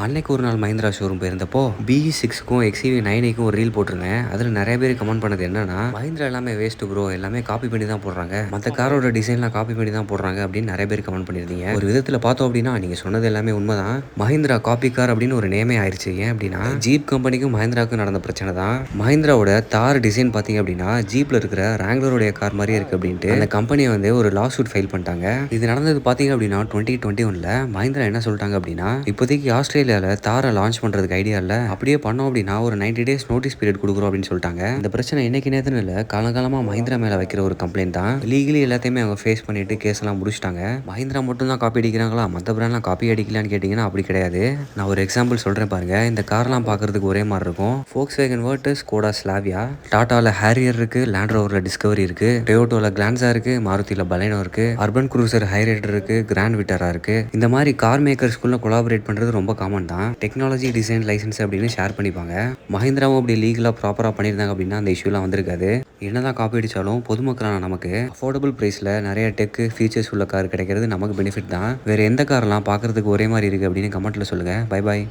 அன்னைக்கு ஒரு நாள் மஹிந்திரா ஷோரூம் போயிருந்தப்போ BE6க்கும் XUV9க்கும் ஒரு ரீல் போட்டிருந்தேன். அதில் நிறைய பேர் கமெண்ட் பண்ணது என்னன்னா, மஹிந்திரா எல்லாமே வேஸ்ட் ப்ரோ, எல்லாமே காப்பி பண்ணி தான் போடுறாங்க, மற்ற காரோட டிசைன்லாம் காப்பி பண்ணி தான் போடுறாங்க அப்படின்னு நிறைய பேர் கமெண்ட் பண்ணியிருந்தீங்க. ஒரு விதத்தில் பார்த்தோம் அப்படின்னா நீங்கள் சொன்னது எல்லாமே உண்மைதான். மஹிந்திரா காப்பி கார் அப்படின்னு ஒரு நேமே ஆயிடுச்சு. ஏன் அப்படின்னா ஜீப் கம்பெனிக்கும் மஹிந்திராவுக்கும் நடந்த பிரச்சனை தான். மஹிந்திராவோட தார் டிசைன் பார்த்தீங்க அப்படின்னா ஜீப்ல இருக்கிற ராங்லருடைய கார் மாதிரியே இருக்கு அப்படின்ட்டு அந்த கம்பெனியை வந்து ஒரு லா சூட் ஃபைல் பண்ணிட்டாங்க. இது நடந்தது பார்த்தீங்க அப்படின்னா 2021ல மஹிந்திரா என்ன சொல்லிட்டாங்க அப்படின்னா, இப்போதைக்கு ஆஸ்திரேலியாவில் தாரை லான்ச் பண்ணுறதுக்கு ஐடியா இல்லை, அப்படியே பண்ணோம் அப்படின்னா ஒரு 90 டேஸ் நோட்டீஸ் பீரியட் கொடுக்குறோம் அப்படின்னு சொல்லிட்டாங்க. இந்த பிரச்சனை இன்னைக்கு நேரத்தில் இல்லை, காலகாலமாக மஹிந்திரா மேலே வைக்கிற ஒரு கம்ப்ளைண்ட் தான். லீகலி எல்லாத்தையுமே அவங்க ஃபேஸ் பண்ணிட்டு கேஸ் எல்லாம் முடிச்சிட்டாங்க. மஹிந்திரா மட்டும் தான் காப்பி அடிக்கிறாங்களா, மற்ற பிராண்ட்லாம் காப்பி அடிக்கலான்னு கேட்டிங்கன்னா அப்படி கிடையாது. நான் ஒரு எக்ஸாம்பிள் சொல்கிறேன் பாருங்க. இந்த கார்லாம் பார்க்கறதுக்கு ஒரே மாதிரி இருக்கும். ஃபோக்ஸ்வேகன் வேர்ட்டஸ், ஸ்கோடா ஸ்லாவியா, டாட்டாவில் ஹேரியர் இருக்கு, லேண்ட் ரோவரில் டிஸ்கவரி இருக்கு, டொயோட்டோவில் கிளான்ஸா இருக்கு, மாருதியில் பலேனோ இருக்கு, அர்பன் குரூசர் ஹைரைடர் இருக்கு, கிராண்ட் விட்டாரா இருக்கு. இந்த மாதிரி கார் மேக்கர்ஸ்குள்ள கொலாபரேட் பண்ணுறது ரொம்ப காமன் தான். டெக்னாலஜி, டிசைன், லைசன்ஸ் அப்படின்னு ஷேர் பண்ணிப்பாங்க. மஹிந்திராவும் அப்படி லீகலாக ப்ராப்பராக பண்ணியிருந்தாங்க அப்படின்னா அந்த இஷ்யூலாம் வந்திருக்காது. என்னதான் காப்பி அடித்தாலும் பொதுமக்களான நமக்கு அஃபோர்டபுள் ப்ரைஸில் நிறைய டெக்கு ஃபீச்சர்ஸ் உள்ள கார் கிடைக்கிறது நமக்கு பெனிஃபிட் தான். வேறு எந்த காரெல்லாம் பார்க்குறதுக்கு ஒரே மாதிரி இருக்குது அப்படின்னு கமெண்ட்டில் சொல்லுங்கள். Bye bye.